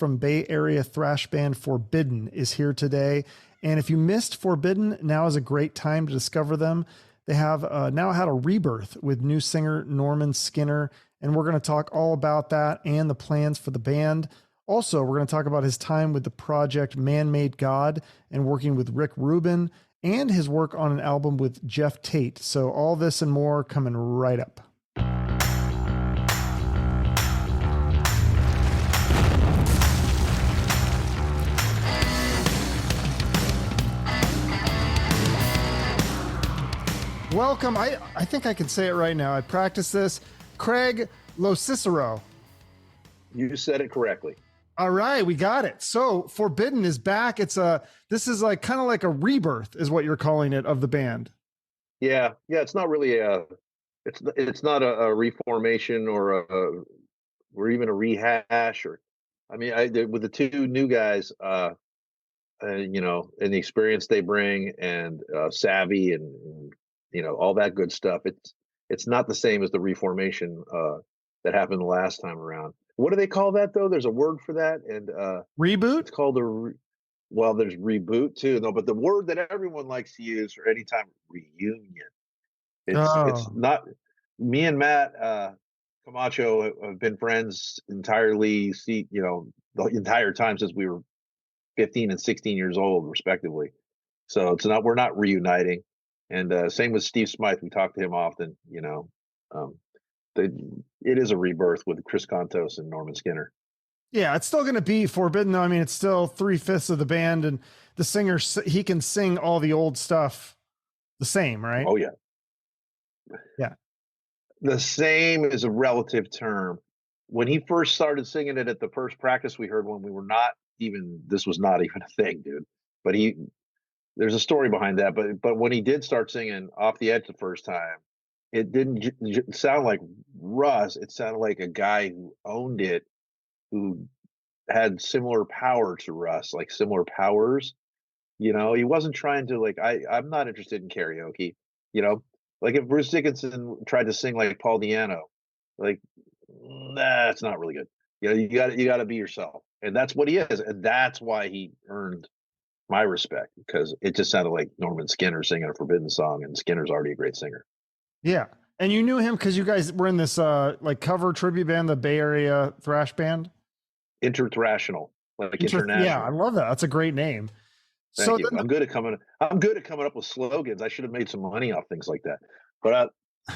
from Bay Area thrash band Forbidden is here today. And if you missed Forbidden, now is a great time to discover them. They have now had a rebirth with new singer Norman Skinner, and we're going to talk all about that and the plans for the band. Also, we're going to talk about his time with the project ManMade God and working with Rick Rubin, and his work on an album with Geoff Tate. So all this and more coming right up. Welcome. I think I can say it right now. I practiced this. Craig Locicero. You said it correctly. All right, we got it. So Forbidden is back. This is like kind of like a rebirth, is what you're calling it, of the band. Yeah. It's not really it's not a reformation or even a rehash. With the two new guys, and the experience they bring and savvy and all that good stuff. It's not the same as the reformation that happened the last time around. What do they call that though? There's a word for that, and reboot. It's called there's reboot too. No, but the word that everyone likes to use for any time reunion. It's not. Me and Matt Camacho have been friends entirely. The entire time since we were 15 and 16 years old, respectively. So we're not reuniting. And same with Steve Smythe. We talk to him often. It is a rebirth with Chris Kontos and Norman Skinner. Yeah, it's still going to be Forbidden, though. I mean, it's still 3/5 of the band, and the singer, he can sing all the old stuff the same, right? Oh, yeah. Yeah. The same is a relative term. When he first started singing it at the first practice we heard when we were this was not even a thing, dude. But there's a story behind that. But when he did start singing Off the Edge the first time, it didn't sound like Russ. It sounded like a guy who owned it, who had similar power to Russ, like similar powers. He wasn't trying to I'm not interested in karaoke. Like if Bruce Dickinson tried to sing like Paul Di'Anno, that's not really good. You got to be yourself, and that's what he is, and that's why he earned my respect, because it just sounded like Norman Skinner singing a Forbidden song, and Skinner's already a great singer. Yeah. And you knew him because you guys were in this cover tribute band, the Bay Area thrash band. Interthrashional, international. Yeah, I love that. That's a great name. Thank you. I'm good at coming up with slogans. I should have made some money off things like that. But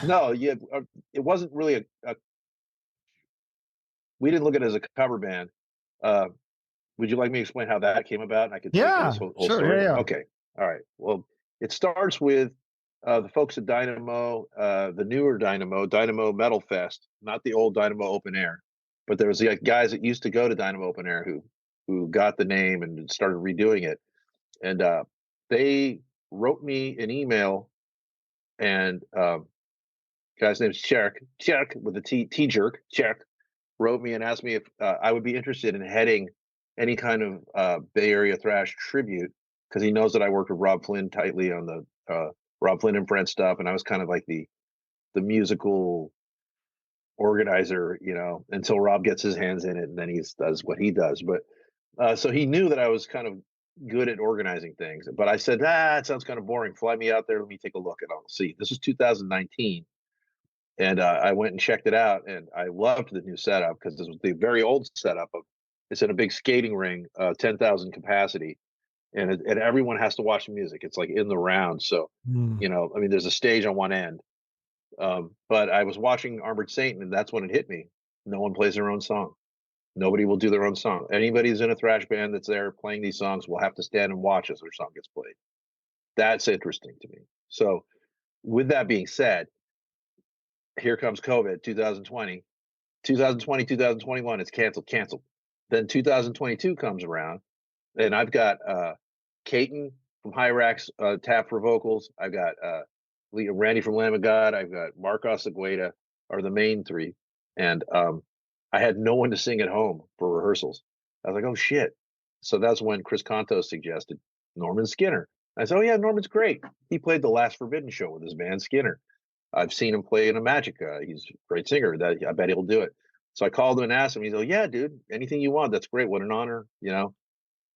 no, it wasn't really we didn't look at it as a cover band. Would you like me to explain how that came about? And I could this whole sure, story. Yeah. Okay. All right. Well, it starts with the folks at Dynamo, the newer Dynamo Metal Fest, not the old Dynamo Open Air, but there was the guys that used to go to Dynamo Open Air who got the name and started redoing it. And they wrote me an email, and guy's name's Cherk with a T-jerk. Cherk wrote me and asked me if I would be interested in heading any kind of Bay Area thrash tribute, because he knows that I worked with Rob Flynn tightly on the Rob Flynn and Friends stuff, and I was kind of like the musical organizer, until Rob gets his hands in it, and then he does what he does. But so he knew that I was kind of good at organizing things, but I said, it sounds kind of boring. Fly me out there. Let me take a look, and I'll see. This was 2019. And I went and checked it out, and I loved the new setup, because this was the very old setup it's in a big skating ring, 10,000 capacity, and everyone has to watch the music. It's like in the round. So, there's a stage on one end. But I was watching Armored Saint, and that's when it hit me. No one plays their own song. Nobody will do their own song. Anybody who's in a thrash band that's there playing these songs will have to stand and watch as their song gets played. That's interesting to me. So with that being said, here comes COVID, 2020, 2021, it's canceled. Then 2022 comes around, and I've got Caton from Hyrax tap for vocals. I've got Randy from Lamb of God. I've got Marcos Agueda are the main three. And I had no one to sing at home for rehearsals. I was like, oh shit. So that's when Chris Kontos suggested Norman Skinner. I said, oh yeah, Norman's great. He played the last Forbidden show with his band Skinner. I've seen him play in a Magica. He's a great singer. I bet he'll do it. So I called him and asked him. He's like, "Yeah, dude, anything you want. That's great. What an honor, you know."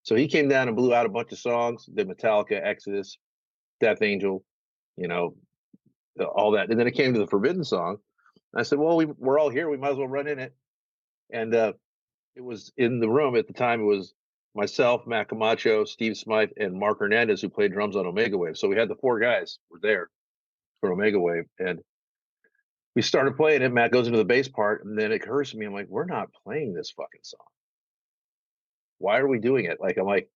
So he came down and blew out a bunch of songs, did Metallica, Exodus, Death Angel, you know, all that. And then it came to the Forbidden song. I said, "Well, we're all here. We might as well run in it." And it was in the room at the time. It was myself, Matt Camacho, Steve Smythe, and Mark Hernandez, who played drums on Omega Wave. So we had the four guys were there for Omega Wave, and we started playing it. Matt goes into the bass part, and then it occurs to me, I'm like, we're not playing this fucking song. Why are we doing it? Like, I'm like,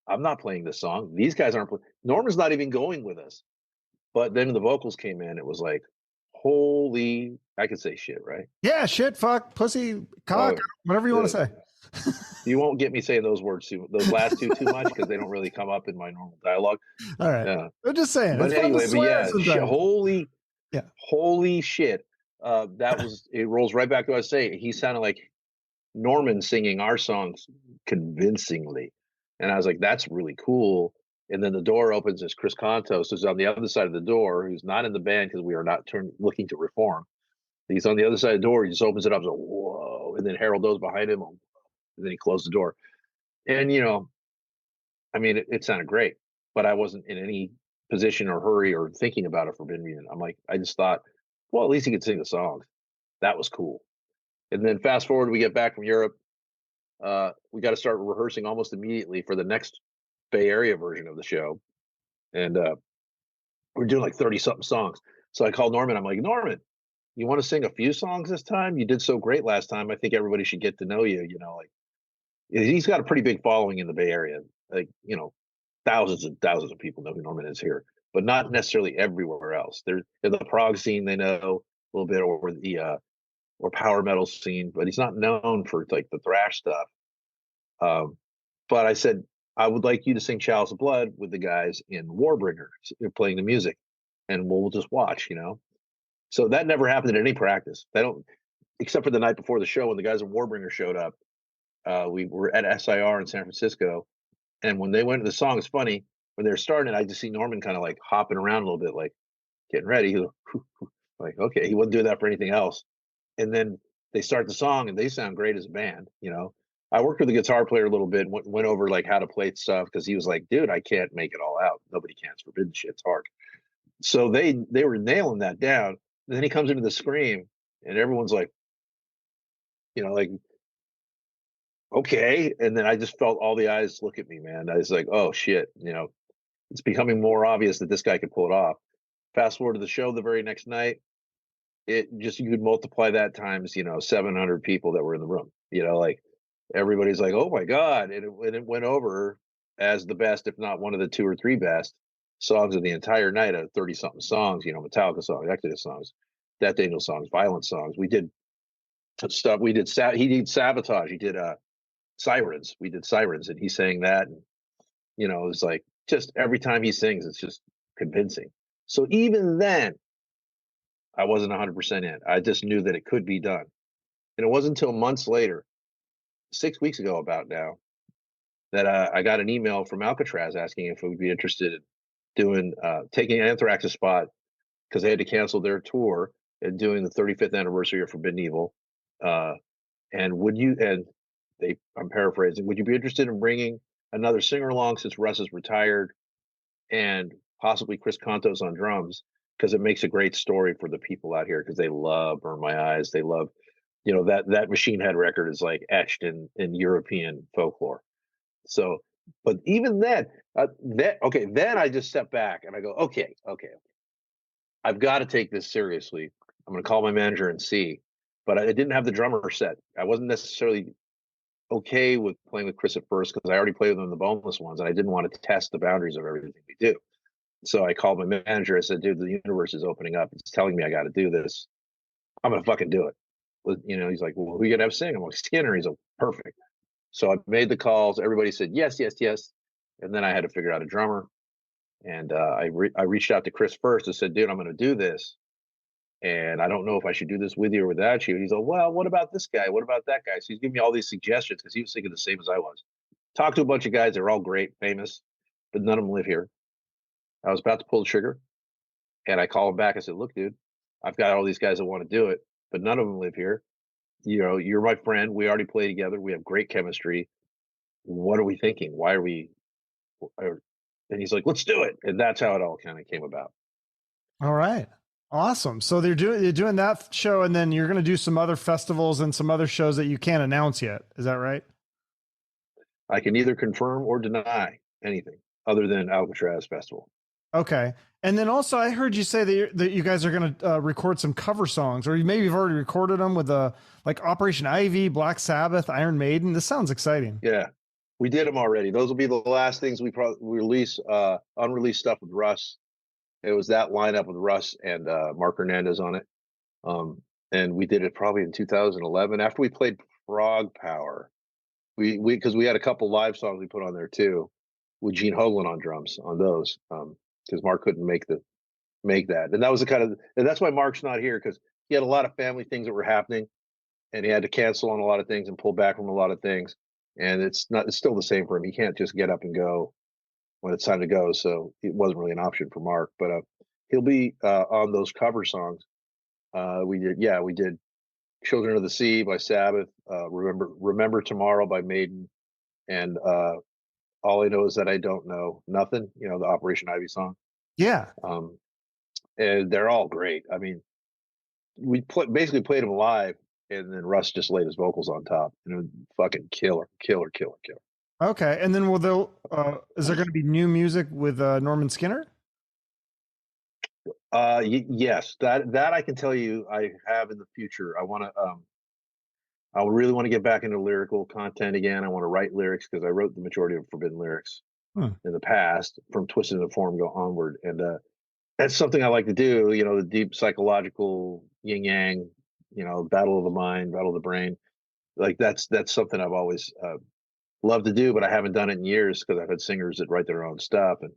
I'm not playing this song. These guys aren't playing. Norman's not even going with us. But then the vocals came in. It was like, holy, I could say shit, right? Yeah, shit, fuck, pussy, cock, whatever you want to say. You won't get me saying those words those last two too much because they don't really come up in my normal dialogue. All right. Yeah. I'm just saying. But anyway, but yeah, holy shit. That was, it rolls right back to what I was saying. He sounded like Norman singing our songs convincingly. And I was like, that's really cool. And then the door opens as Chris Contos is on the other side of the door, who's not in the band because we are not looking to reform. He's on the other side of the door. He just opens it up. So, whoa. And then Harold goes behind him. And then he closed the door. And, you know, I mean, it sounded great, but I wasn't in any position or hurry or thinking about a Forbidden Union. I'm like, I just thought, well, at least he could sing the songs. That was cool. And then fast forward, we get back from Europe. We got to start rehearsing almost immediately for the next Bay Area version of the show. And we're doing like 30 something songs. So I called Norman. I'm like, Norman, you want to sing a few songs this time? You did so great last time. I think everybody should get to know you. You know, like he's got a pretty big following in the Bay Area. Like, you know, thousands and thousands of people know who Norman is here, but not necessarily everywhere else. They're in the prog scene, they know a little bit, or the or power metal scene, but he's not known for like the thrash stuff. But I said, I would like you to sing Chalice of Blood with the guys in Warbringer playing the music, and we'll just watch, you know. So that never happened at any practice. They don't, except for the night before the show when the guys in Warbringer showed up. We were at SIR in San Francisco, and when they went to the song, it's funny, when they were starting it, I just see Norman kind of like hopping around a little bit, like getting ready. He was like, okay, he wouldn't do that for anything else. And then they start the song and they sound great as a band, you know. I worked with the guitar player a little bit, went over like how to play stuff because he was like, dude, I can't make it all out. Nobody can. It's forbidden shit. It's hard. So they were nailing that down. And then he comes into the scream and everyone's like, you know, like, okay. And then I just felt all the eyes look at me, man. I was like, oh shit, you know, it's becoming more obvious that this guy could pull it off. Fast forward to the show the very next night, it just, you could multiply that times, you know, 700 people that were in the room, you know, like everybody's like, oh my God. And it went over as the best, if not one of the 2 or 3 best songs of the entire night of 30 something songs, you know, Metallica songs, Exodus songs, Death Angel songs, Violent songs. We did stuff. He did Sabotage. He did Sirens. We did Sirens and he sang that. And, you know, it's like just every time he sings, it's just convincing. So even then, I wasn't 100% in. I just knew that it could be done. And it wasn't until months later, 6 weeks ago about now, that I got an email from Alcatraz asking if we would be interested in doing, taking Anthrax's spot because they had to cancel their tour and doing the 35th anniversary of Forbidden Evil. And would you, and I'm paraphrasing, would you be interested in bringing another singer along since Russ is retired and possibly Chris Contos on drums? Because it makes a great story for the people out here because they love Burn My Eyes. They love, you know, that Machine Head record is like etched in European folklore. So, but even then, then I just step back and I go, okay, I've got to take this seriously. I'm going to call my manager and see. But I didn't have the drummer set. I wasn't necessarily okay with playing with Chris at first because I already played with him in the Boneless Ones, and I didn't want to test the boundaries of everything we do. So I called my manager. I said, dude, the universe is opening up. It's telling me I got to do this. I'm going to fucking do it. You know, he's like, well, who you going to have sing? I'm like, Skinner. He's like, perfect. So I made the calls. Everybody said, yes, yes, yes. And then I had to figure out a drummer. And I reached out to Chris first and said, dude, I'm going to do this. And I don't know if I should do this with you or without you. And he's like, well, what about this guy? What about that guy? So he's giving me all these suggestions because he was thinking the same as I was. Talked to a bunch of guys. They're all great, famous, but none of them live here. I was about to pull the trigger. And I called him back. I said, look, dude, I've got all these guys that want to do it, but none of them live here. you know, you're my friend. We already play together. We have great chemistry. What are we thinking? Why are we? Or, and he's like, let's do it. And that's how it all kind of came about. All right. Awesome. So you're doing that show, and then you're going to do some other festivals and some other shows that you can't announce yet. Is that right? I can neither confirm or deny anything other than Alcatraz Festival. Okay. And then also, I heard you say that you guys are going to record some cover songs, or maybe you've already recorded them with like Operation Ivy, Black Sabbath, Iron Maiden. This sounds exciting. Yeah, we did them already. Those will be the last things we probably release. Unreleased stuff with Russ. It was that lineup with Russ and Mark Hernandez on it. And we did it probably in 2011 after we played Frog Power. We because we had a couple live songs we put on there too, with Gene Hoglan on drums on those. Because Mark couldn't make that, and that was the kind of, and that's why Mark's not here, because he had a lot of family things that were happening, and he had to cancel on a lot of things and pull back from a lot of things. And it's still the same for him. He can't just get up and go when it's time to go. So it wasn't really an option for Mark, but he'll be on those cover songs. We did Children of the Sea by Sabbath, Remember Tomorrow by Maiden, and All I Know Is That I Don't Know Nothing, you know, the Operation Ivy song. Yeah. And they're all great. I mean, we basically played them live, and then Russ just laid his vocals on top, and it was fucking killer. Okay. And then is there going to be new music with Norman Skinner? Yes, that I can tell you I have in the future. I really want to get back into lyrical content again. I want to write lyrics, because I wrote the majority of Forbidden lyrics in the past, from Twisted Into Form go onward. And that's something I like to do, you know, the deep psychological yin yang, you know, battle of the mind, battle of the brain. Like that's something I've always loved to do, but I haven't done it in years, because I've had singers that write their own stuff. And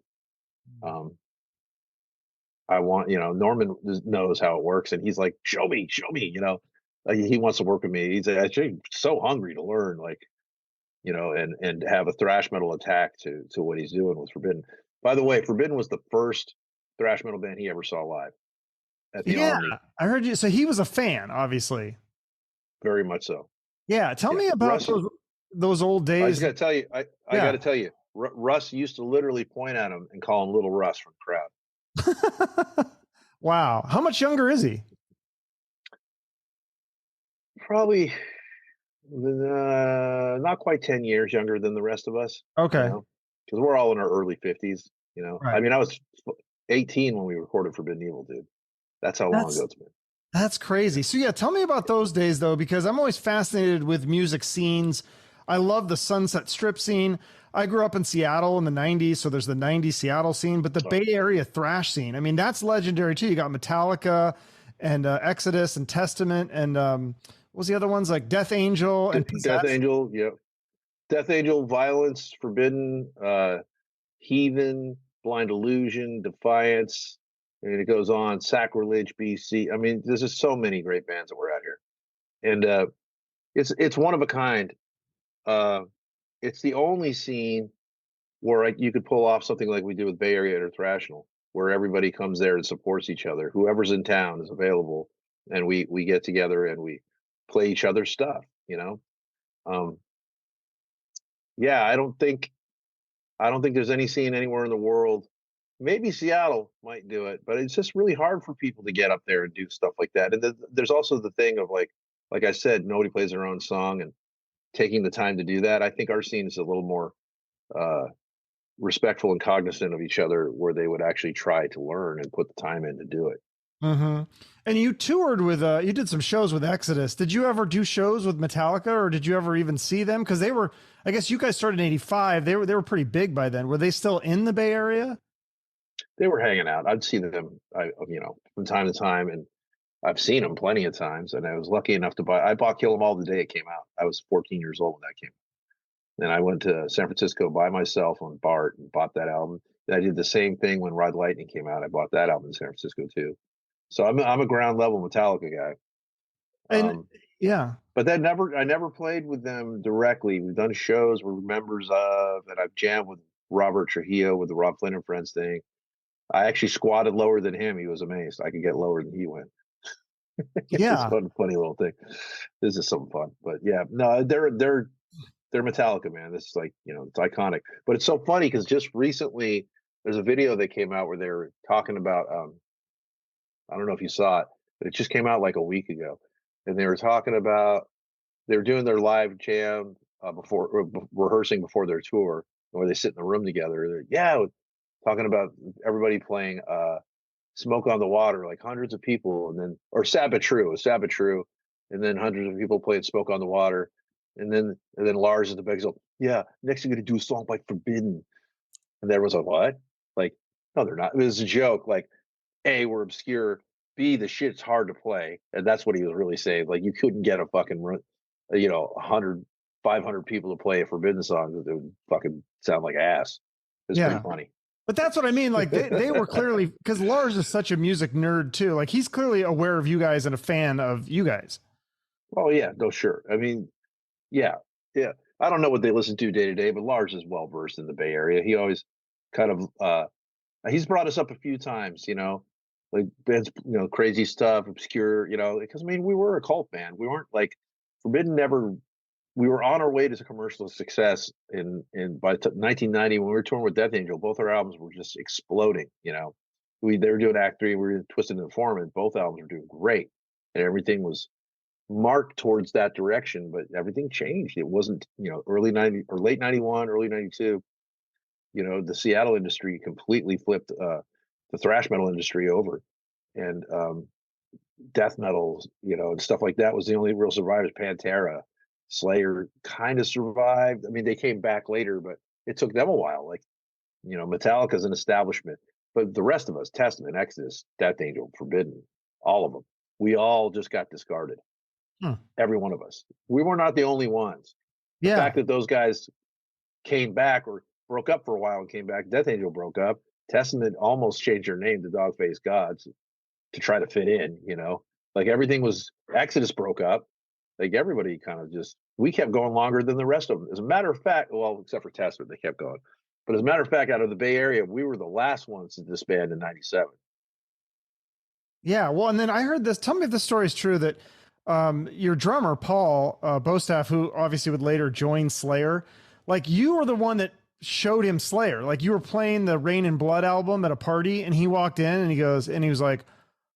I want, you know, Norman knows how it works, and he's like, show me, you know, like he wants to work with me. He's actually so hungry to learn, like, you know, and have a thrash metal attack to what he's doing with Forbidden. By the way, Forbidden was the first thrash metal band he ever saw live at the Omni. I heard you. So he was a fan, obviously. Very much so. Yeah. Tell me about those old days. I just got to tell you, I got to tell you, Russ used to literally point at him and call him Little Russ from the crowd. Wow. How much younger is he? Probably not quite 10 years younger than the rest of us. Okay. You know? Because we're all in our early 50s, you know. Right. I mean, I was 18 when we recorded Forbidden Evil, dude. That's how long ago it's been. That's crazy. So yeah, tell me about those days though, because I'm always fascinated with music scenes. I love the Sunset Strip scene. I grew up in Seattle in the 90s, so there's the 90s Seattle scene, but the Bay Area thrash scene, I mean, that's legendary too. You got Metallica and Exodus and Testament and what was the other ones, like Death Angel and Death Angel, yeah. Death Angel, Violence, Forbidden, Heathen, Blind Illusion, Defiance, and it goes on, Sacrilege, BC. I mean, there's just so many great bands that were out here. And it's one of a kind. It's the only scene where you could pull off something like we do with Bay Area Interthrashional, where everybody comes there and supports each other. Whoever's in town is available, and we get together and we play each other's stuff, you know. Yeah, I don't think there's any scene anywhere in the world. Maybe Seattle might do it, but it's just really hard for people to get up there and do stuff like that. And there's also the thing of like I said, nobody plays their own song, and taking the time to do that. I think our scene is a little more respectful and cognizant of each other, where they would actually try to learn and put the time in to do it. Mm-hmm. And you toured with, you did some shows with Exodus. Did you ever do shows with Metallica, or did you ever even see them? Because they were, I guess you guys started in '85. They were pretty big by then. Were they still in the Bay Area? They were hanging out. I'd see them, you know, from time to time, and I've seen them plenty of times. And I was lucky enough to I bought Kill 'Em All the day it came out. I was 14 years old when that came out. And I went to San Francisco by myself on BART and bought that album. And I did the same thing when Ride Lightning came out. I bought that album in San Francisco too. So I'm a ground level Metallica guy. And yeah, but I never played with them directly. We've done shows we're members of, and I've jammed with Robert Trujillo with the Rob Flynn and Friends thing. I actually squatted lower than him. He was amazed I could get lower than he went. It's this Yeah. funny little thing. This is some fun, but yeah, no, they're Metallica, man. This is like, it's iconic. But it's so funny because just recently there's a video that came out where they were talking about. I don't know if you saw it, but it just came out like a week ago, and they were talking about they were doing their live jam rehearsing before their tour, where they sit in the room together. Yeah, talking about everybody playing Smoke on the Water, like hundreds of people, and then or Sabbath True, and then hundreds of people playing Smoke on the Water, and then Lars at the back goes, yeah, next you're gonna do a song like Forbidden, and everyone's like, what? Like, no, they're not. It was a joke. Like, A, we're obscure. B, the shit's hard to play, and that's what he was really saying. Like, you couldn't get a fucking 100, 500 people to play a Forbidden song that would fucking sound like ass. It's pretty Yeah. funny. But that's what I mean. Like they were clearly, because Lars is such a music nerd too. Like he's clearly aware of you guys and a fan of you guys. Oh yeah, no, sure. I mean, yeah, yeah. I don't know what they listen to day to day, but Lars is well versed in the Bay Area. He always kind of he's brought us up a few times, like bands, crazy stuff, obscure, because I mean we were a cult band. We weren't like Forbidden never. We were on our way to commercial success by 1990 when we were touring with Death Angel. Both our albums were just exploding. They were doing Act Three, we were Twisted and Informant. Both albums were doing great, and everything was marked towards that direction. But everything changed. It wasn't early 90 or late 91, early 92. The Seattle industry completely flipped the thrash metal industry over, and death metal, and stuff like that was the only real survivors. Pantera, Slayer kind of survived. I mean, they came back later, but it took them a while. Like, Metallica's an establishment, but the rest of us, Testament, Exodus, Death Angel, Forbidden, all of them, we all just got discarded. Every one of us. We were not the only ones. The Yeah. fact that those guys came back or broke up for a while and came back, Death Angel broke up. Testament almost changed their name to Dogface Gods to try to fit in, like everything was. Exodus broke up. Like everybody kind of we kept going longer than the rest of them. As a matter of fact, well, except for Testament, they kept going. But as a matter of fact, out of the Bay Area, we were the last ones to disband in '97. Yeah. Well, and then I heard this. Tell me if this story is true that your drummer, Paul Bostaph, who obviously would later join Slayer, like you were the one that showed him Slayer. Like you were playing the Rain and Blood album at a party and he walked in and he was like,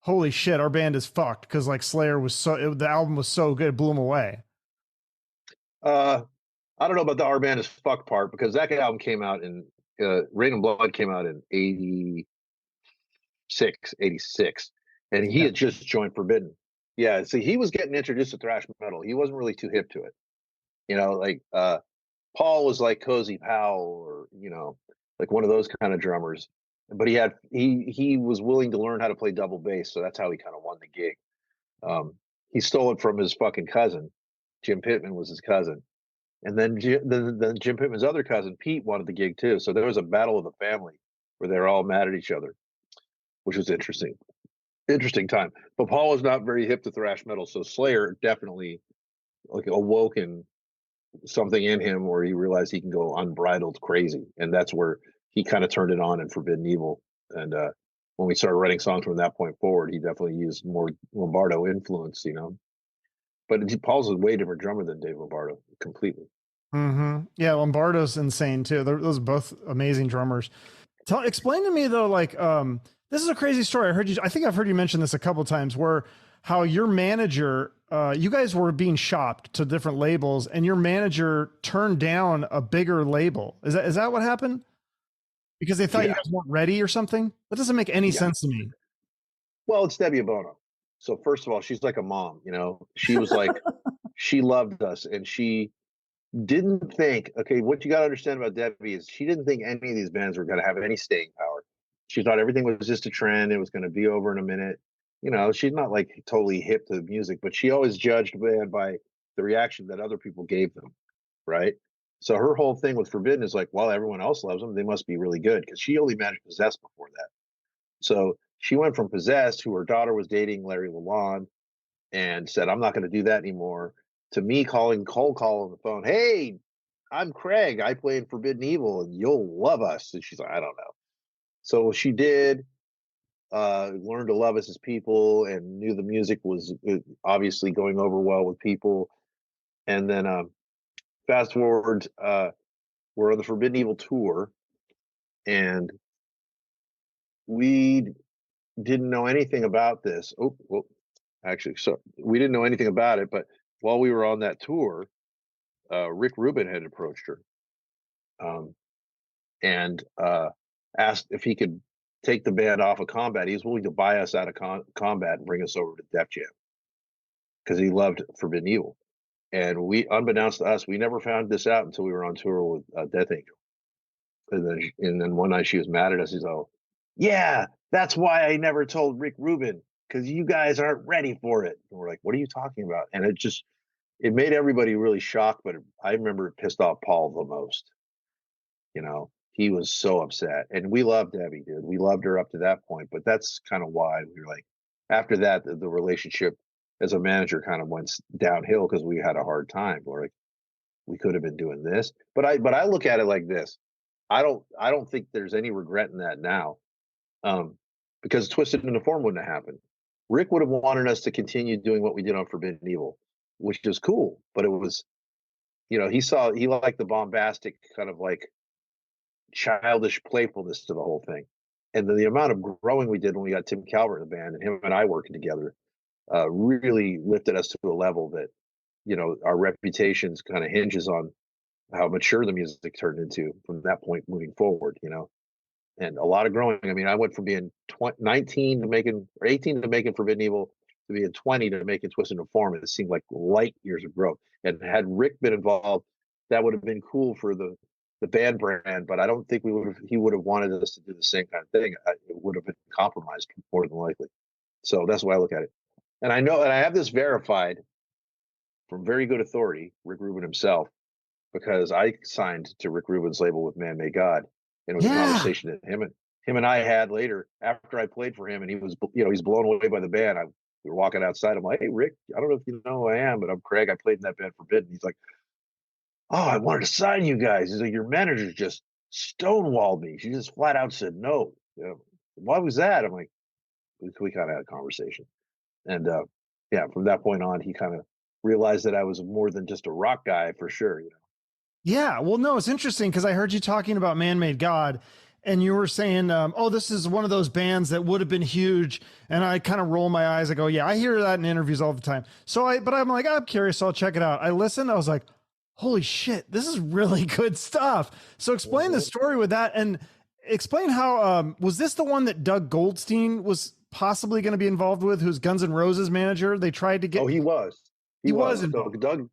holy shit, our band is fucked. Because like Slayer was the album was so good, it blew him away. I don't know about the Our Band is Fucked part because that album came out in Rain and Blood came out in 86, and he had just joined Forbidden. Yeah, see, he was getting introduced to thrash metal. He wasn't really too hip to it. Like Paul was like Cozy Powell or like one of those kind of drummers. But he was willing to learn how to play double bass, so that's how he kind of won the gig. He stole it from his fucking cousin. Jim Pittman was his cousin, and then Jim Pittman's other cousin Pete wanted the gig too. So there was a battle of the family where they're all mad at each other, which was interesting time. But Paul was not very hip to thrash metal, so Slayer definitely like awoken something in him where he realized he can go unbridled crazy, and that's where he kind of turned it on in Forbidden Evil. And when we started writing songs from that point forward, he definitely used more Lombardo influence, But Paul's a way different drummer than Dave Lombardo, completely. Mm-hmm. Yeah, Lombardo's insane too. Those are both amazing drummers. Explain to me though, like this is a crazy story. I think I've heard you mention this a couple of times where how your manager, you guys were being shopped to different labels and your manager turned down a bigger label. Is that what happened? Because they thought you guys weren't ready or something? That doesn't make any sense to me. Well, it's Debbie Bono. So first of all, she's like a mom, she was like, she loved us and she didn't think, okay, what you got to understand about Debbie is she didn't think any of these bands were going to have any staying power. She thought everything was just a trend. It was going to be over in a minute. She's not like totally hip to the music, but she always judged band by the reaction that other people gave them. Right. So her whole thing with Forbidden is like, well, everyone else loves them. They must be really good because she only managed Possessed before that. So she went from Possessed, who her daughter was dating Larry Lalonde, and said, I'm not going to do that anymore, to me cold call on the phone. Hey, I'm Craig. I play in Forbidden Evil and you'll love us. And she's like, I don't know. So she did. learned to love us as people, and knew the music was obviously going over well with people. And then fast forward, we're on the Forbidden Evil tour, and we didn't know anything about this. Oh, well, actually, so we didn't know anything about it. But while we were on that tour, Rick Rubin had approached her, um, and asked if he could take the band off of Combat. He was willing to buy us out of Combat and bring us over to Def Jam because he loved Forbidden Evil. And we, unbeknownst to us, we never found this out until we were on tour with Death Angel. And then one night she was mad at us. He's all, "Yeah, that's why I never told Rick Rubin, because you guys aren't ready for it." And we're like, "What are you talking about?" And it made everybody really shocked. But I remember it pissed off Paul the most. He was so upset. And we loved Debbie, dude. We loved her up to that point. But that's kind of why we were like, after that, the relationship as a manager kind of went downhill because we had a hard time. We're like, we could have been doing this. But I look at it like this. I don't think there's any regret in that now, because Twisted Into Form wouldn't have happened. Rick would have wanted us to continue doing what we did on Forbidden Evil, which is cool. But it was, he liked the bombastic kind of like childish playfulness to the whole thing, and the amount of growing we did when we got Tim Calvert in the band and him and I working together really lifted us to a level that our reputations kind of hinges on how mature the music turned into from that point moving forward, and a lot of growing. I mean, I went from being 19 to making, or 18 to making Forbidden Evil, to being 20 to making Twisted Into Form. And it seemed like light years of growth. And had Rick been involved, that would have been cool for the band brand, but I don't think he would have wanted us to do the same kind of thing. It would have been compromised more than likely. So that's why I look at it. And I know, and I have this verified from very good authority, Rick Rubin himself, because I signed to Rick Rubin's label with ManMade God. And it was a conversation that him and I had later after I played for him, and he was, he's blown away by the band. We were walking outside. I'm like, "Hey, Rick, I don't know if you know who I am, but I'm Craig. I played in that band Forbidden." He's like, "Oh, I wanted to sign you guys." He's like, "Your manager just stonewalled me. She just flat out said no." Why was that? I'm like, we kind of had a conversation. And yeah, from that point on, he kind of realized that I was more than just a rock guy for sure. Yeah. Well, no, it's interesting because I heard you talking about ManMade God, and you were saying, "Oh, this is one of those bands that would have been huge." And I kind of roll my eyes. I go, "Yeah, I hear that in interviews all the time." But I'm like, I'm curious. So I'll check it out. I listened. I was like, holy shit, this is really good stuff. So explain the story with that, and explain how, was this the one that Doug Goldstein was possibly going to be involved with, who's Guns N' Roses manager? They tried to get. Oh, he was. He was So involved. Doug,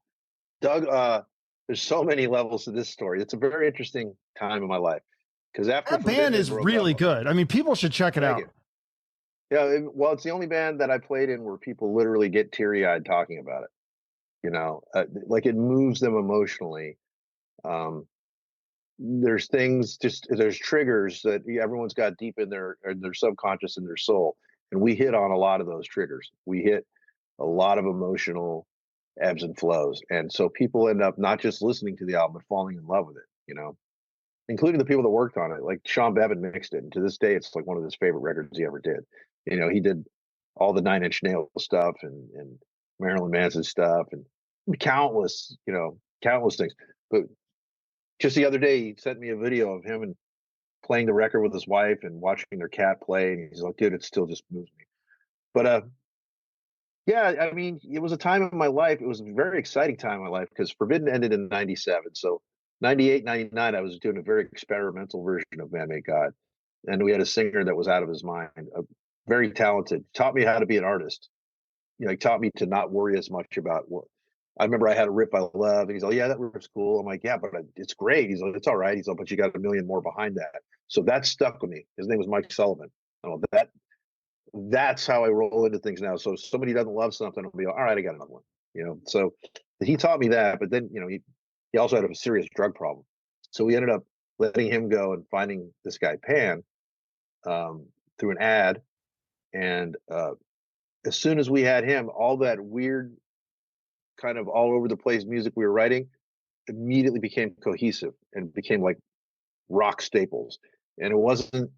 there's so many levels to this story. It's a very interesting time in my life because after That band is really good. I mean, people should check it out. Yeah, well, it's the only band that I played in where people literally get teary-eyed talking about it. Like it moves them emotionally. There's triggers that everyone's got deep in their subconscious and their soul, and we hit on a lot of those triggers. We hit a lot of emotional ebbs and flows, and so people end up not just listening to the album but falling in love with it, including the people that worked on it. Like Sean Bevan mixed it, and to this day it's like one of his favorite records he ever did. He did all the Nine Inch Nails stuff and Marilyn Manson stuff and countless things. But just the other day he sent me a video of him and playing the record with his wife and watching their cat play, and he's like, "Dude, it still just moves me." But yeah, I mean, it was a time in my life. It was a very exciting time in my life because Forbidden ended in 97. So 98, 99, I was doing a very experimental version of ManMade God. And we had a singer that was out of his mind, very talented, taught me how to be an artist. He taught me to not worry as much about what. I remember I had a riff I love, and he's like, "Yeah, that riff's cool." I'm like, "Yeah, but it's great." He's like, "It's all right." He's like, "But you got a million more behind that." So that stuck with me. His name was Mike Sullivan. Oh, that's how I roll into things now. So if somebody doesn't love something, I'll be all right, I got another one. So he taught me that, but then he also had a serious drug problem. So we ended up letting him go and finding this guy Pan through an ad. And as soon as we had him, all that weird kind of all over the place music we were writing immediately became cohesive and became like rock staples. And it wasn't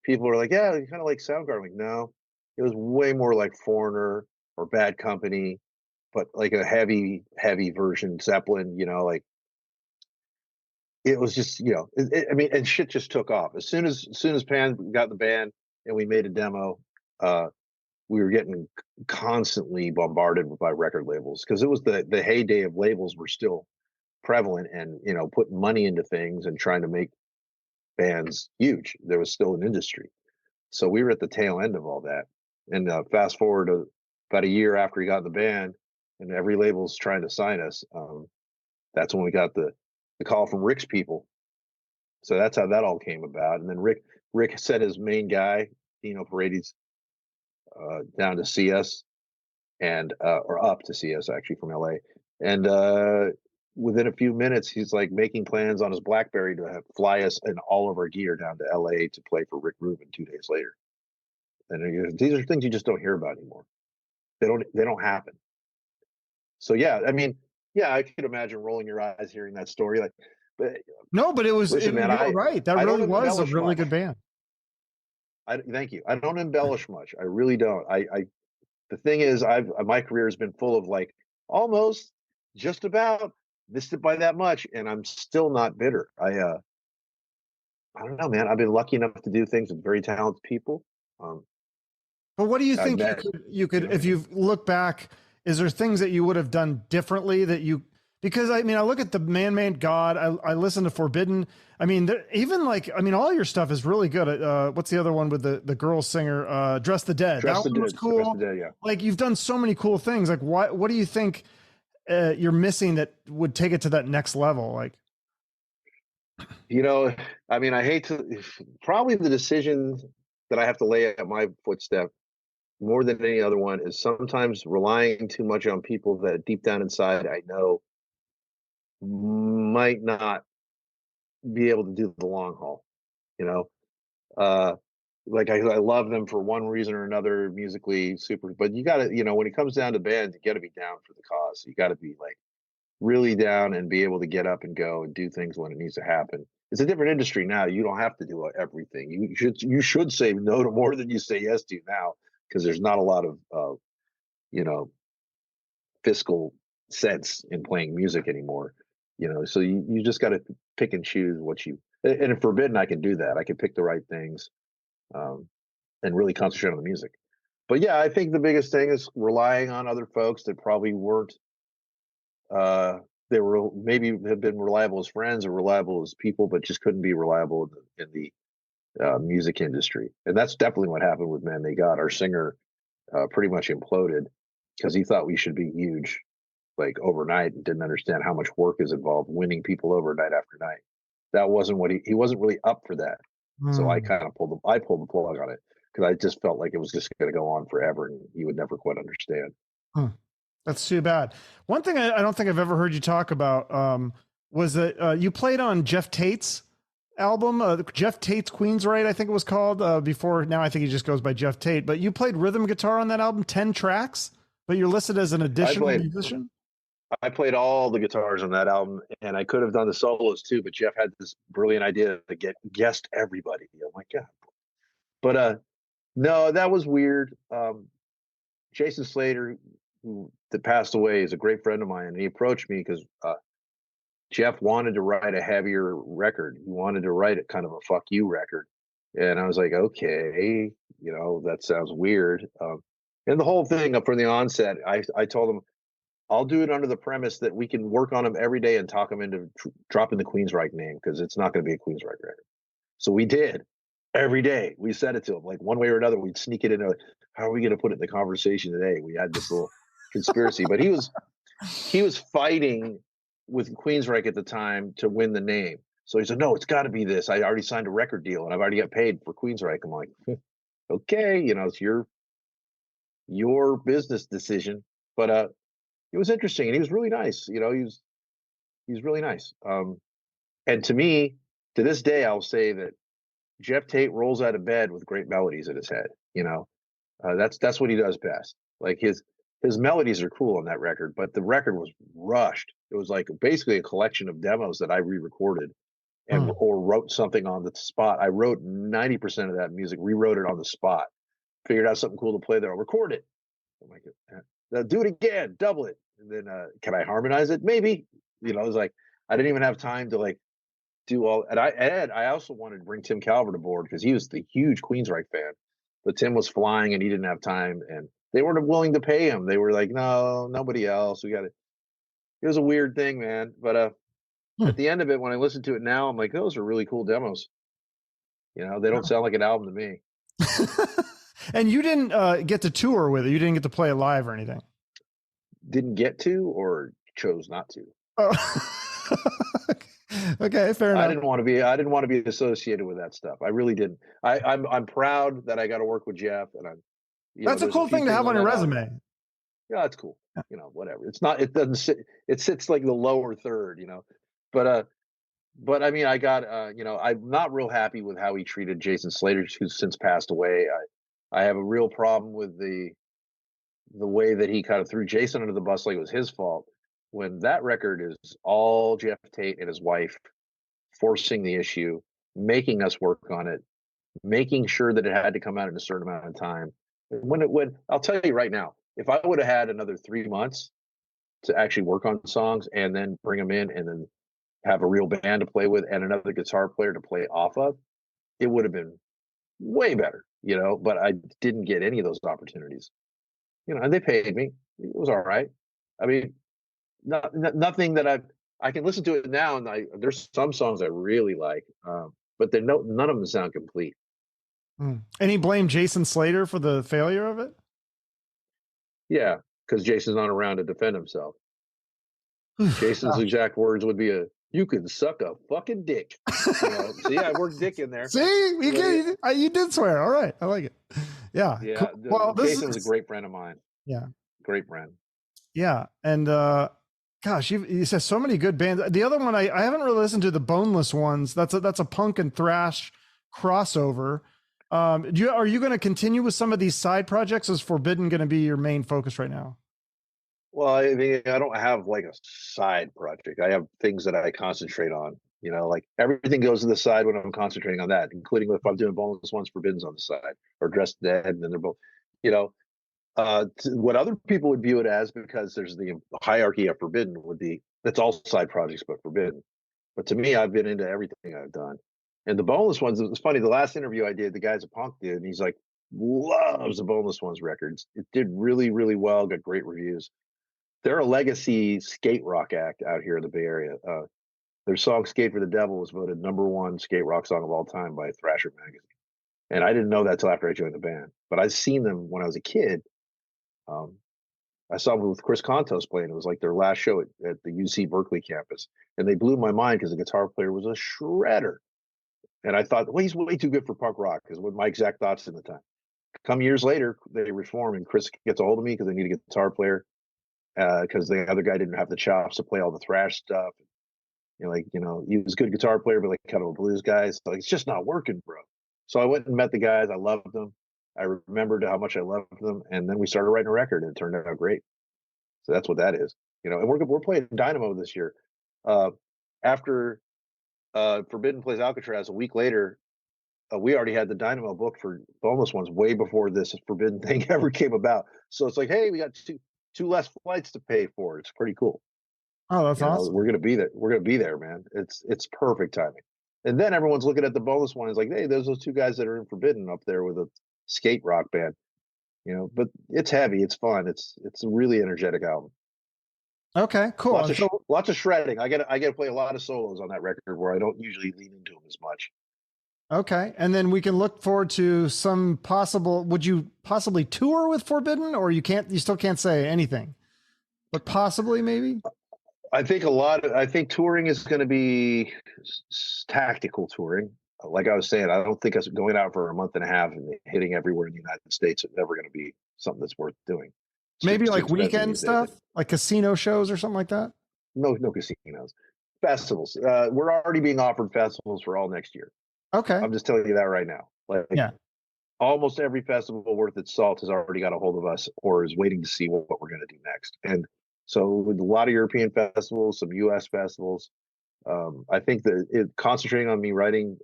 people were like, yeah, you kind of like Soundgarden. I'm like, no, it was way more like Foreigner or Bad Company, but like a heavy version, Zeppelin, like it was just, I mean, and shit just took off. As soon as Pan got the band and we made a demo, we were getting constantly bombarded by record labels because it was the heyday of labels were still prevalent and, putting money into things and trying to make bands huge. There was still an industry. So we were at the tail end of all that. And fast forward to about a year after he got in the band and every label's trying to sign us. That's when we got the call from Rick's people. So that's how that all came about. And then Rick sent his main guy, Dino Paredes, down to see us and or up to see us actually from LA. And within a few minutes, he's like making plans on his BlackBerry to fly us and all of our gear down to LA to play for Rick Rubin 2 days later. And these are things you just don't hear about anymore. They don't happen. So yeah, I mean, yeah, I could imagine rolling your eyes hearing that story. Like, but No, but listen, man, you're right. That I don't really was a embellish really much. good band. Thank you. I don't embellish much. I really don't. The thing is, my career has been full of like almost, just about, missed it by that much, and I'm still not bitter. I don't know, man. I've been lucky enough to do things with very talented people. But what do you I've think met, you could if you look back, is there things that you would have done differently that you, because I mean, I look at the ManMade God, I listen to Forbidden. I mean, even like, I mean, all your stuff is really good. What's the other one with the girl singer, Dress the Dead? That one was cool. Dress the Dead, yeah. Like you've done so many cool things. Like what do you think you're missing that would take it to that next level? Like, I mean, I hate to, probably the decision that I have to lay at my footstep more than any other one is sometimes relying too much on people that deep down inside I know might not be able to do the long haul. You know, uh, like I love them for one reason or another, musically super, but you got to, when it comes down to bands, you got to be down for the cause. You got to be like really down and be able to get up and go and do things when it needs to happen. It's a different industry now. You don't have to do everything. You should say no to more than you say yes to now, because there's not a lot of you know fiscal sense in playing music anymore. So you just got to pick and choose what you. And in Forbidden, I can do that. I can pick the right things, um, and really concentrate on the music. But yeah, I think the biggest thing is relying on other folks that probably weren't. They were maybe have been reliable as friends or reliable as people, but just couldn't be reliable in the music industry. And that's definitely what happened with ManMade God. Our singer pretty much imploded because he thought we should be huge like overnight and didn't understand how much work is involved winning people over night after night. That wasn't what he wasn't really up for that. So I kind of pulled the plug on it because I just felt like it was just going to go on forever and he would never quite understand. That's too bad. One thing I don't think I've ever heard you talk about was that you played on Geoff Tate's album, Geoff Tate's Queensryche, I think it was called. Before now, I think he just goes by Geoff Tate. But you played rhythm guitar on that album, 10 tracks, but you're listed as an additional musician. I played all the guitars on that album, and I could have done the solos too, but Geoff had this brilliant idea to guest everybody. Oh my God. But no, that was weird. Jason Slater, that passed away, is a great friend of mine, and he approached me because Geoff wanted to write a heavier record. He wanted to write it kind of a fuck you record. And I was like, okay, that sounds weird. And the whole thing from the onset, I told him, I'll do it under the premise that we can work on him every day and talk him into dropping the Queensryche name, because it's not going to be a Queensryche record. So we did. Every day we said it to him, like one way or another. We'd sneak it in. How are we going to put it in the conversation today? We had this little conspiracy, but he was fighting with Queensryche at the time to win the name. So he said, no, it's got to be this. I already signed a record deal and I've already got paid for Queensryche. I'm like, okay, it's your business decision. But it was interesting, and he was really nice. He's really nice. And to me, to this day, I'll say that Geoff Tate rolls out of bed with great melodies in his head. That's what he does best. Like his melodies are cool on that record, but the record was rushed. It was like basically a collection of demos that I re-recorded and or wrote something on the spot. I wrote 90% of that music, rewrote it on the spot, figured out something cool to play there. I'll record it. I'm like, do it again, double it. And then, can I harmonize it? Maybe. You know, it was like, I didn't even have time to like do all. And I also wanted to bring Tim Calvert aboard because he was the huge Queensryche fan, but Tim was flying and he didn't have time, and they weren't willing to pay him. They were like, no, nobody else. We got it. It was a weird thing, man. But at the end of it, when I listen to it now, I'm like, those are really cool demos. You know, they don't sound like an album to me. And you didn't get to tour with it. You didn't get to play it live or anything. Didn't get to, or chose not to. Oh. Okay, fair enough. I didn't want to be associated with that stuff. I really didn't. I'm proud that I got to work with Geoff, and that's a cool thing to have on your resume. Yeah, that's cool. Yeah. You know, whatever. It's not. It doesn't sit. It sits like the lower third. You know, but I mean, I got. You know, I'm not real happy with how he treated Jason Slater, who's since passed away. I have a real problem with the way that he kind of threw Jason under the bus like it was his fault, when that record is all Geoff Tate and his wife forcing the issue, making us work on it, making sure that it had to come out in a certain amount of time. When I'll tell you right now, if I would have had another 3 months to actually work on songs and then bring them in and then have a real band to play with and another guitar player to play off of, it would have been way better, you know, but I didn't get any of those opportunities, you know, and they paid me. It was all right. I mean, nothing that I can listen to it now, and there's some songs I really like, but none of them sound complete. And he blamed Jason Slater for the failure of it? Yeah, because Jason's not around to defend himself. Jason's exact words would be you can suck a fucking dick. You know? So yeah, I worked dick in there. See, you did swear. All right, I like it. Yeah. Yeah. Cool. Well, Jason was a great friend of mine. Yeah. Great friend. Yeah. And gosh, you said so many good bands. The other one I haven't really listened to, the Boneless Ones. That's a punk and thrash crossover. Are you going to continue with some of these side projects? Is Forbidden going to be your main focus right now? Well, I mean, I don't have like a side project. I have things that I concentrate on. You know, like everything goes to the side when I'm concentrating on that, including if I'm doing Boneless Ones, Forbidden's on the side, or Dressed Dead, and then they're both, you know, what other people would view it as, because there's the hierarchy of Forbidden, would be it's all side projects but Forbidden. But to me, I've been into everything I've done. And the Boneless Ones, it was funny, the last interview I did, the guys at Punk did, and he's like, loves the Boneless Ones records. It did really, really well, got great reviews. They're a legacy skate rock act out here in the Bay Area. Their song "Skate for the Devil" was voted #1 skate rock song of all time by Thrasher magazine. And I didn't know that till after I joined the band. But I'd seen them when I was a kid. I saw them with Chris Contos playing. It was like their last show at the UC Berkeley campus. And they blew my mind because the guitar player was a shredder. And I thought, well, he's way too good for punk rock, because with my exact thoughts at the time. Come years later, they reform, and Chris gets a hold of me because they need a guitar player, because the other guy didn't have the chops to play all the thrash stuff. You know, he was a good guitar player, but like kind of a blues guy. So like, it's just not working, bro. So I went and met the guys. I loved them. I remembered how much I loved them, and then we started writing a record, and it turned out great. So that's what that is, you know. And we're playing Dynamo this year. After Forbidden plays Alcatraz, a week later, we already had the Dynamo book for Boneless Ones way before this Forbidden thing ever came about. So it's like, hey, we got two less flights to pay for. It's pretty cool. Oh, that's awesome. We're gonna be there. We're gonna be there, man. It's perfect timing. And then everyone's looking at the Boneless One. It's like, hey, there's those two guys that are in Forbidden up there with a skate rock band. You know, but it's heavy. It's fun. It's a really energetic album. Okay, cool. Lots of shredding. I get to play a lot of solos on that record where I don't usually lean into them as much. Okay, and then we can look forward to some possible. Would you possibly tour with Forbidden, or you still can't say anything, but possibly maybe? I think touring is going to be tactical touring. Like I was saying, I don't think us going out for a month and a half and hitting everywhere in the United States is ever going to be something that's worth doing. Maybe like weekend stuff, like casino shows or something like that. No casinos, festivals. We're already being offered festivals for all next year. Okay, I'm just telling you that right now. Like, yeah, almost every festival worth its salt has already got a hold of us or is waiting to see what we're going to do next. And so with a lot of European festivals, some U.S. festivals, I think that concentrating on me writing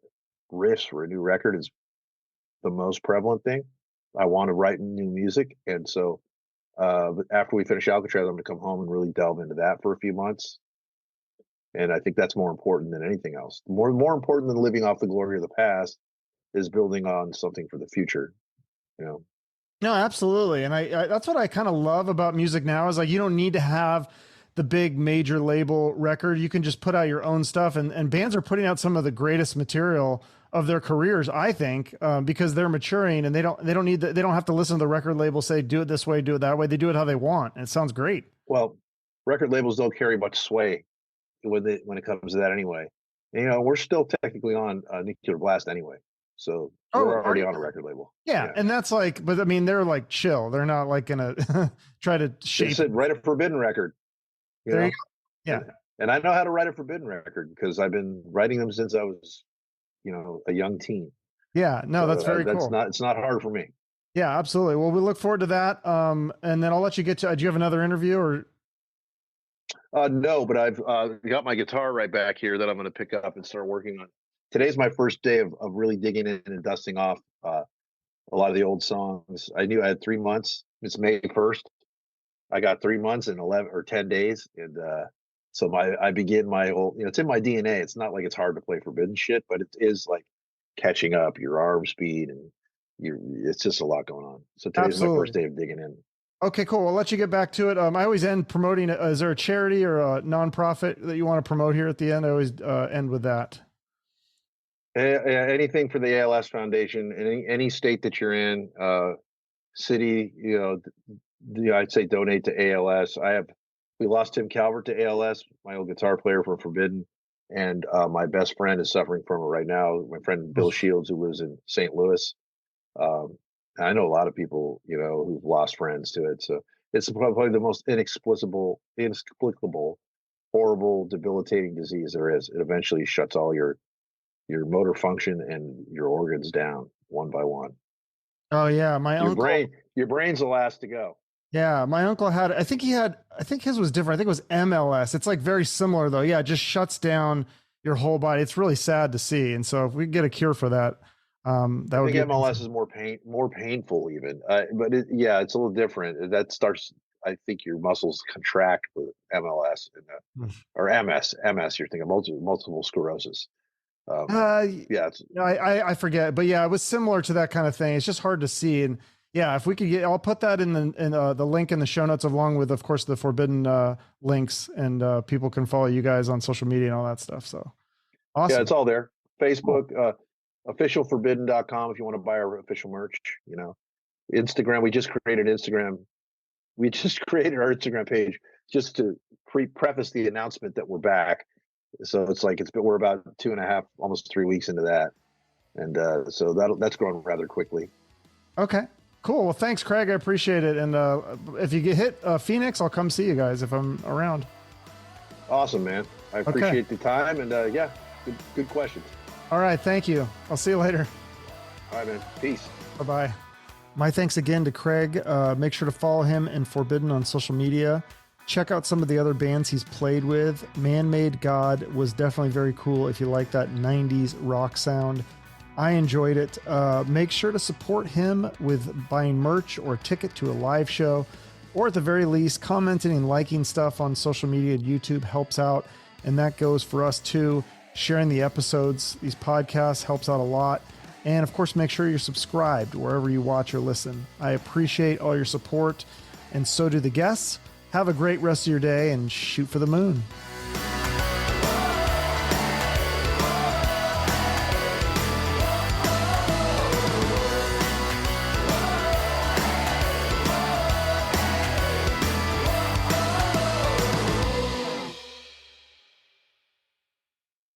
riffs for a new record is the most prevalent thing. I want to write new music, and so but after we finish Alcatraz, I'm going to come home and really delve into that for a few months. And I think that's more important than anything else. More important than living off the glory of the past is building on something for the future. You know. No, absolutely. And I that's what I kind of love about music now is like, you don't need to have the big major label record. You can just put out your own stuff, and bands are putting out some of the greatest material of their careers, I think, because they're maturing and they don't need they don't have to listen to the record label say, do it this way, do it that way. They do it how they want. And it sounds great. Well, record labels don't carry much sway when it comes to that anyway. And, you know, we're still technically on Nuclear Blast anyway. So we're already on a record label. Yeah. And that's like, but I mean, they're like chill. They're not like going to try to shape. They said, write a Forbidden record. There you go. Yeah. And I know how to write a Forbidden record because I've been writing them since I was, you know, a young teen. Yeah. No, so that's very cool. It's not hard for me. Yeah, absolutely. Well, we look forward to that. And then I'll let you get to, do you have another interview or? No, but I've got my guitar right back here that I'm going to pick up and start working on. Today's my first day of really digging in and dusting off a lot of the old songs. I knew I had 3 months. It's May 1st. I got 3 months and 11 or 10 days. And so I begin my whole, you know, it's in my DNA. It's not like it's hard to play Forbidden shit, but it is like catching up your arm speed and it's just a lot going on. So today's my first day of digging in. Okay, cool. I'll let you get back to it. I always end promoting, is there a charity or a nonprofit that you want to promote here at the end? I always end with that. Anything for the ALS Foundation, any state that you're in, city, you know, I'd say donate to ALS. We lost Tim Calvert to ALS, my old guitar player from Forbidden, and my best friend is suffering from it right now. My friend Bill Shields, who lives in St. Louis. I know a lot of people, you know, who've lost friends to it. So it's probably the most inexplicable, horrible, debilitating disease there is. It eventually shuts all your motor function and your organs down one by one. Oh yeah, your brain's the last to go. Yeah, my uncle had. I think his was different. I think it was MLS. It's like very similar though. Yeah, it just shuts down your whole body. It's really sad to see. And so if we get a cure for that, that would be MLS is more painful even. But it's a little different. That starts. I think your muscles contract with MLS or MS. You're thinking multiple sclerosis. I forget, but yeah, it was similar to that kind of thing. It's just hard to see, and yeah, if we could I'll put that in the link in the show notes along with, of course, the Forbidden links, and people can follow you guys on social media and all that stuff. So awesome. Yeah, it's all there. Facebook, officialforbidden.com if you want to buy our official merch. You know, Instagram. We just created our Instagram page just to preface the announcement that we're back. So it's like we're about 2.5, almost 3 weeks into that, and so that's growing rather quickly. Okay, cool. Well, thanks, Craig. I appreciate it. And if you get hit Phoenix, I'll come see you guys if I'm around. Awesome, man. I appreciate the time, and good questions. All right, thank you. I'll see you later. All right, man. Peace. Bye-bye. My thanks again to Craig. Make sure to follow him and Forbidden on social media. Check out some of the other bands he's played with. ManMade God was definitely very cool if you like that 90s rock sound. I enjoyed it. Make sure to support him with buying merch or a ticket to a live show, or at the very least, commenting and liking stuff on social media and YouTube helps out. And that goes for us too. Sharing the episodes, these podcasts helps out a lot. And of course, make sure you're subscribed wherever you watch or listen. I appreciate all your support, and so do the guests. Have a great rest of your day and shoot for the moon.